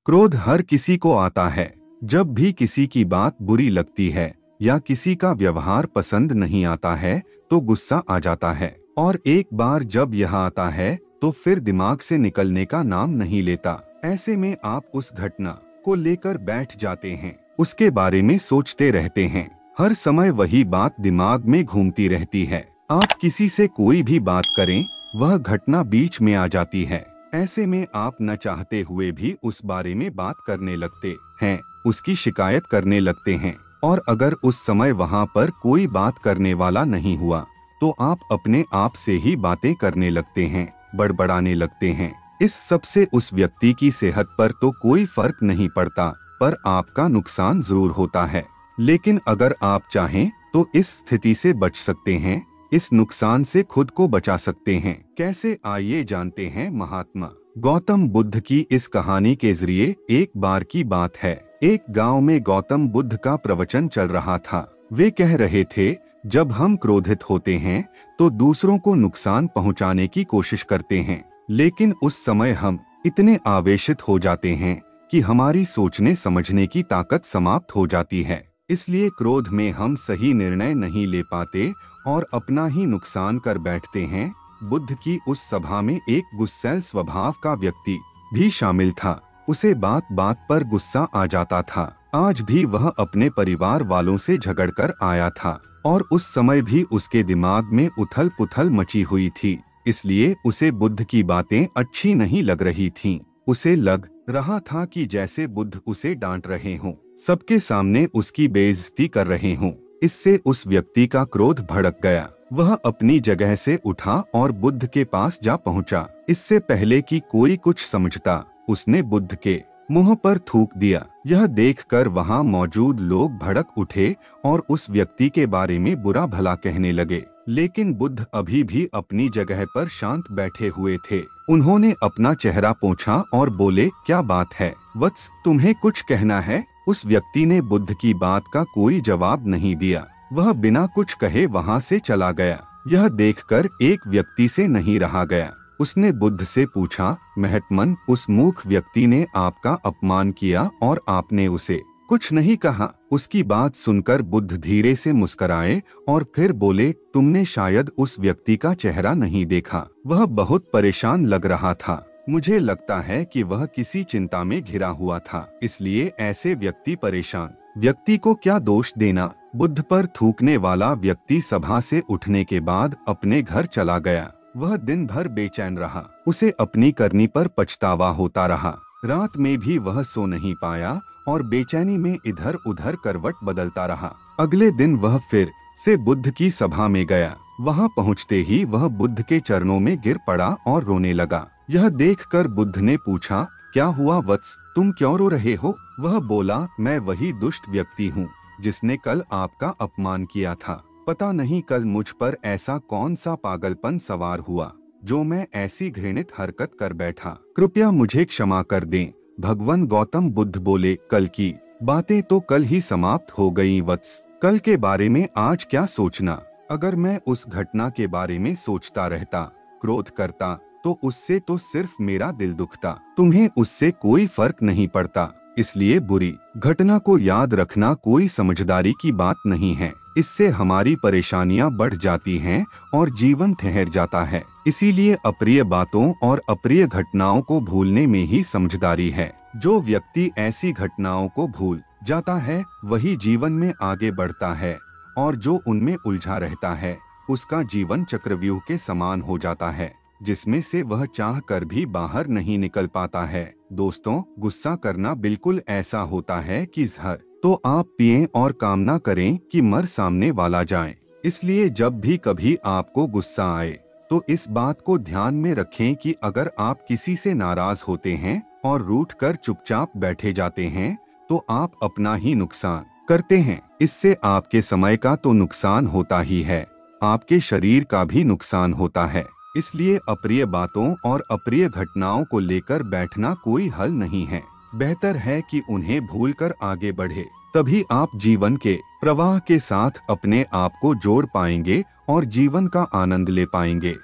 क्रोध हर किसी को आता है। जब भी किसी की बात बुरी लगती है या किसी का व्यवहार पसंद नहीं आता है तो गुस्सा आ जाता है, और एक बार जब यह आता है तो फिर दिमाग से निकलने का नाम नहीं लेता। ऐसे में आप उस घटना को लेकर बैठ जाते हैं, उसके बारे में सोचते रहते हैं। हर समय वही बात दिमाग में घूमती रहती है। आप किसी से कोई भी बात करें, वह घटना बीच में आ जाती है। ऐसे में आप न चाहते हुए भी उस बारे में बात करने लगते हैं, उसकी शिकायत करने लगते हैं। और अगर उस समय वहाँ पर कोई बात करने वाला नहीं हुआ तो आप अपने आप से ही बातें करने लगते हैं, बड़बड़ाने लगते हैं। इस सब से उस व्यक्ति की सेहत पर तो कोई फर्क नहीं पड़ता, पर आपका नुकसान जरूर होता है। लेकिन अगर आप चाहें तो इस स्थिति से बच सकते हैं, इस नुकसान से खुद को बचा सकते हैं। कैसे, आइए जानते हैं। महात्मा गौतम बुद्ध की इस कहानी के जरिए एक बार की बात है। एक गांव में गौतम बुद्ध का प्रवचन चल रहा था। वे कह रहे थे, जब हम क्रोधित होते हैं तो दूसरों को नुकसान पहुंचाने की कोशिश करते हैं, लेकिन उस समय हम इतने आवेशित हो जाते हैं कि हमारी सोचने समझने की ताकत समाप्त हो जाती है। इसलिए क्रोध में हम सही निर्णय नहीं ले पाते और अपना ही नुकसान कर बैठते हैं। बुद्ध की उस सभा में एक गुस्सैल स्वभाव का व्यक्ति भी शामिल था। उसे बात बात पर गुस्सा आ जाता था। आज भी वह अपने परिवार वालों से झगड़कर आया था और उस समय भी उसके दिमाग में उथल पुथल मची हुई थी। इसलिए उसे बुद्ध की बातें अच्छी नहीं लग रही थीं। उसे लग रहा था कि जैसे बुद्ध उसे डांट रहे हों, सबके सामने उसकी बेइज्जती कर रहे हों। इससे उस व्यक्ति का क्रोध भड़क गया। वह अपनी जगह से उठा और बुद्ध के पास जा पहुंचा। इससे पहले कि कोई कुछ समझता, उसने बुद्ध के मुंह पर थूक दिया। यह देखकर वहां मौजूद लोग भड़क उठे और उस व्यक्ति के बारे में बुरा भला कहने लगे। लेकिन बुद्ध अभी भी अपनी जगह पर शांत बैठे हुए थे। उन्होंने अपना चेहरा पोंछा और बोले, क्या बात है वत्स, तुम्हें कुछ कहना है? उस व्यक्ति ने बुद्ध की बात का कोई जवाब नहीं दिया। वह बिना कुछ कहे वहां से चला गया। यह देखकर एक व्यक्ति से नहीं रहा गया। उसने बुद्ध से पूछा, महात्मन, उस मूर्ख व्यक्ति ने आपका अपमान किया और आपने उसे कुछ नहीं कहा। उसकी बात सुनकर बुद्ध धीरे से मुस्कुराए और फिर बोले, तुमने शायद उस व्यक्ति का चेहरा नहीं देखा। वह बहुत परेशान लग रहा था। मुझे लगता है कि वह किसी चिंता में घिरा हुआ था, इसलिए ऐसे व्यक्ति परेशान व्यक्ति को क्या दोष देना। बुद्ध पर थूकने वाला व्यक्ति सभा से उठने के बाद अपने घर चला गया। वह दिन भर बेचैन रहा। उसे अपनी करनी पर पछतावा होता रहा। रात में भी वह सो नहीं पाया और बेचैनी में इधर उधर करवट बदलता रहा। अगले दिन वह फिर से बुद्ध की सभा में गया। वहां पहुंचते ही वह बुद्ध के चरणों में गिर पड़ा और रोने लगा। यह देखकर बुद्ध ने पूछा, क्या हुआ वत्स, तुम क्यों रो रहे हो? वह बोला, मैं वही दुष्ट व्यक्ति हूँ जिसने कल आपका अपमान किया था। पता नहीं कल मुझ पर ऐसा कौन सा पागलपन सवार हुआ जो मैं ऐसी घृणित हरकत कर बैठा। कृपया मुझे क्षमा कर दें। भगवान गौतम बुद्ध बोले, कल की बातें तो कल ही समाप्त हो गई वत्स। कल के बारे में आज क्या सोचना। अगर मैं उस घटना के बारे में सोचता रहता, क्रोध करता, तो उससे तो सिर्फ मेरा दिल दुखता। तुम्हें उससे कोई फर्क नहीं पड़ता। इसलिए बुरी घटना को याद रखना कोई समझदारी की बात नहीं है। इससे हमारी परेशानियां बढ़ जाती हैं और जीवन ठहर जाता है। इसीलिए अप्रिय बातों और अप्रिय घटनाओं को भूलने में ही समझदारी है। जो व्यक्ति ऐसी घटनाओं को भूल जाता है वही जीवन में आगे बढ़ता है, और जो उनमें उलझा रहता है उसका जीवन चक्रव्यूह के समान हो जाता है, जिसमें से वह चाह कर भी बाहर नहीं निकल पाता है। दोस्तों, गुस्सा करना बिल्कुल ऐसा होता है कि जहर तो आप पिएं और कामना करें कि मर सामने वाला जाए। इसलिए जब भी कभी आपको गुस्सा आए तो इस बात को ध्यान में रखें कि अगर आप किसी से नाराज होते हैं और रूठ कर चुपचाप बैठे जाते हैं तो आप अपना ही नुकसान करते हैं। इससे आपके समय का तो नुकसान होता ही है, आपके शरीर का भी नुकसान होता है। इसलिए अप्रिय बातों और अप्रिय घटनाओं को लेकर बैठना कोई हल नहीं है। बेहतर है कि उन्हें भूलकर आगे बढ़े। तभी आप जीवन के प्रवाह के साथ अपने आप को जोड़ पाएंगे और जीवन का आनंद ले पाएंगे।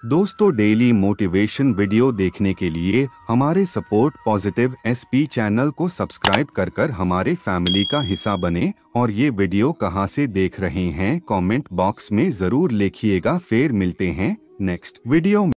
दोस्तों, डेली मोटिवेशन वीडियो देखने के लिए हमारे सपोर्ट पॉजिटिव एसपी चैनल को सब्सक्राइब कर हमारे फैमिली का हिस्सा बने। और ये वीडियो कहाँ से देख रहे हैं कमेंट बॉक्स में जरूर लिखिएगा। फिर मिलते हैं नेक्स्ट वीडियो में।